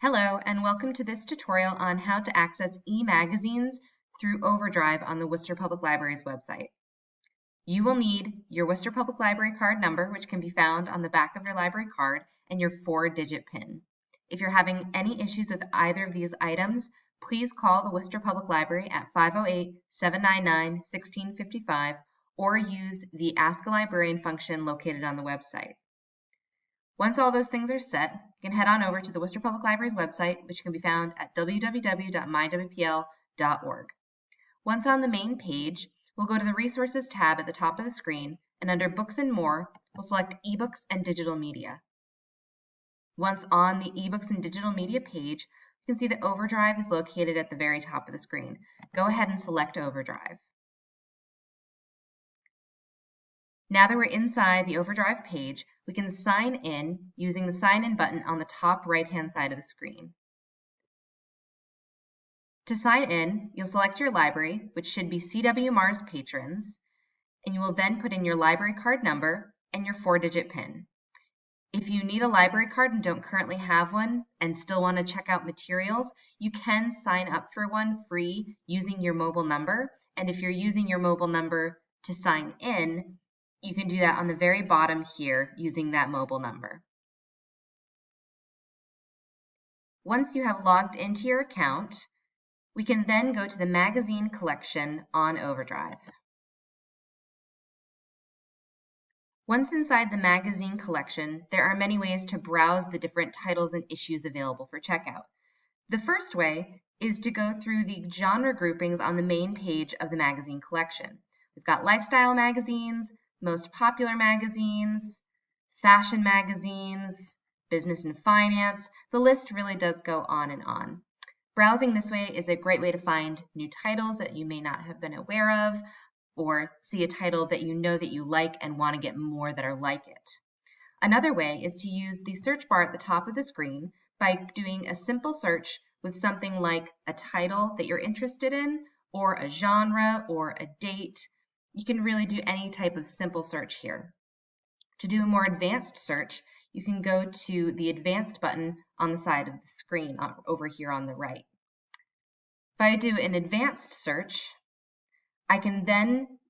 Hello, and welcome to this tutorial on how to access e-magazines through Overdrive on the Worcester Public Library's website. You will need your Worcester Public Library card number, which can be found on the back of your library card, and your 4-digit PIN. If you're having any issues with either of these items, please call the Worcester Public Library at 508-799-1655 or use the Ask a Librarian function located on the website. Once all those things are set, you can head on over to the Worcester Public Library's website, which can be found at www.mywpl.org. Once on the main page, we'll go to the Resources tab at the top of the screen, and under Books and More, we'll select eBooks and Digital Media. Once on the eBooks and Digital Media page, you can see that Overdrive is located at the very top of the screen. Go ahead and select Overdrive. Now that we're inside the Overdrive page, we can sign in using the Sign In button on the top right-hand side of the screen. To sign in, you'll select your library, which should be C.W. Mars Patrons, and you will then put in your library card number and your 4-digit PIN. If you need a library card and don't currently have one and still want to check out materials, you can sign up for one free using your mobile number, and if you're using your mobile number to sign in, you can do that on the very bottom here using that mobile number. Once you have logged into your account, we can then go to the magazine collection on Overdrive. Once inside the magazine collection, there are many ways to browse the different titles and issues available for checkout. The first way is to go through the genre groupings on the main page of the magazine collection. We've got lifestyle magazines, most popular magazines, fashion magazines, business and finance. The list really does go on and on. Browsing this way is a great way to find new titles that you may not have been aware of, or see a title that you know that you like and want to get more that are like it. Another way is to use the search bar at the top of the screen by doing a simple search with something like a title that you're interested in, or a genre, or a date. You can really do any type of simple search here. To do a more advanced search, you can go to the Advanced button on the side of the screen over here on the right. If I do an advanced search, I can then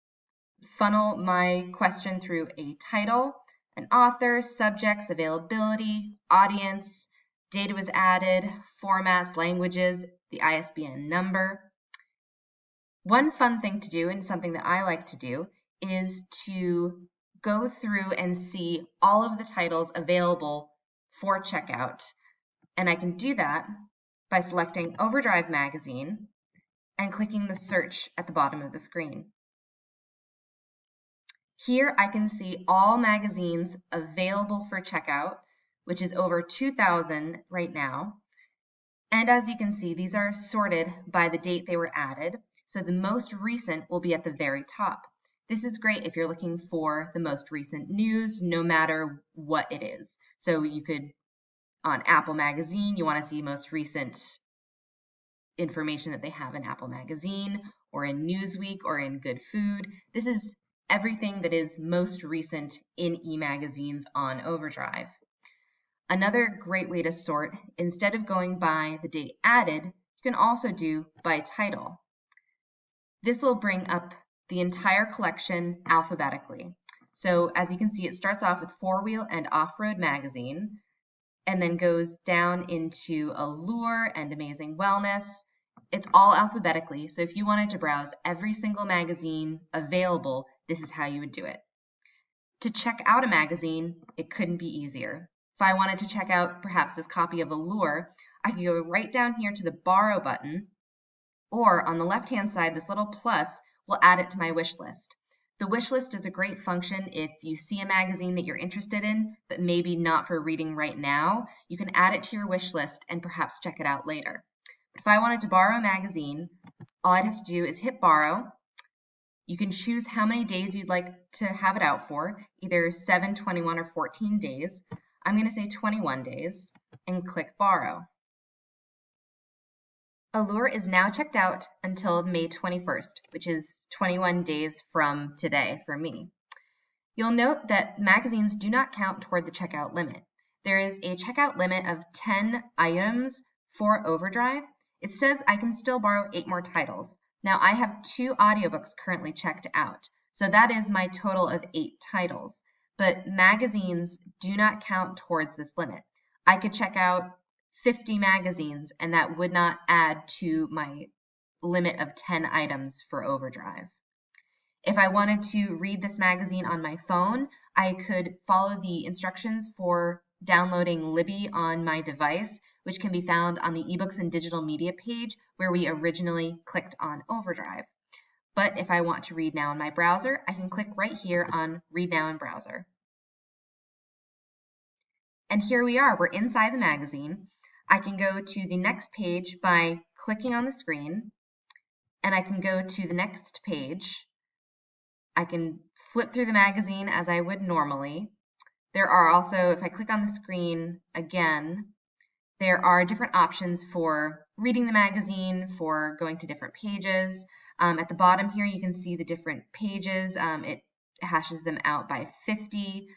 funnel my question through a title, an author, subjects, availability, audience, data was added, formats, languages, the ISBN number. One fun thing to do, and something that I like to do, is to go through and see all of the titles available for checkout. And I can do that by selecting Overdrive Magazine and clicking the search at the bottom of the screen. Here I can see all magazines available for checkout, which is over 2,000 right now. And as you can see, these are sorted by the date they were added. So the most recent will be at the very top. This is great if you're looking for the most recent news, no matter what it is. So you could, on Apple Magazine, you want to see most recent information that they have in Apple Magazine, or in Newsweek, or in Good Food. This is everything that is most recent in e-magazines on Overdrive. Another great way to sort, instead of going by the date added, you can also do by title. This will bring up the entire collection alphabetically. So as you can see, it starts off with Four-Wheel and Off-Road Magazine, and then goes down into Allure and Amazing Wellness. It's all alphabetically, so if you wanted to browse every single magazine available, this is how you would do it. To check out a magazine, it couldn't be easier. If I wanted to check out perhaps this copy of Allure, I could go right down here to the Borrow button, or on the left-hand side, this little plus will add it to my wish list. The wish list is a great function if you see a magazine that you're interested in, but maybe not for reading right now. You can add it to your wish list and perhaps check it out later. But if I wanted to borrow a magazine, all I'd have to do is hit borrow. You can choose how many days you'd like to have it out for, either 7, 21, or 14 days. I'm going to say 21 days and click borrow. Allure is now checked out until May 21st, which is 21 days from today for me. You'll note that magazines do not count toward the checkout limit. there is a checkout limit of 10 items for Overdrive. It says I can still borrow 8 more titles. Now I have 2 audiobooks currently checked out, so that is my total of 8 titles. But magazines do not count towards this limit. I could check out 50 magazines and that would not add to my limit of 10 items for Overdrive. If I wanted to read this magazine on my phone, I could follow the instructions for downloading Libby on my device, which can be found on the eBooks and digital media page where we originally clicked on Overdrive. But if I want to read now in my browser, I can click right here on Read Now in Browser. And here we are, we're inside the magazine. I can go to the next page by clicking on the screen, and I can go to the next page. I can flip through the magazine as I would normally. There are also, if I click on the screen again, there are different options for reading the magazine, for going to different pages. At the bottom here, you can see the different pages. It hashes them out by 50.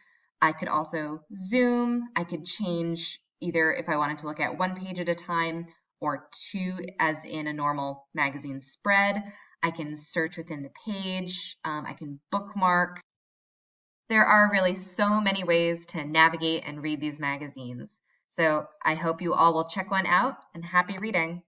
I could also zoom. I could change either if I wanted to look at 1 page at a time or 2 as in a normal magazine spread. I can search within the page. I can bookmark. There are really so many ways to navigate and read these magazines. So I hope you all will check one out, and happy reading.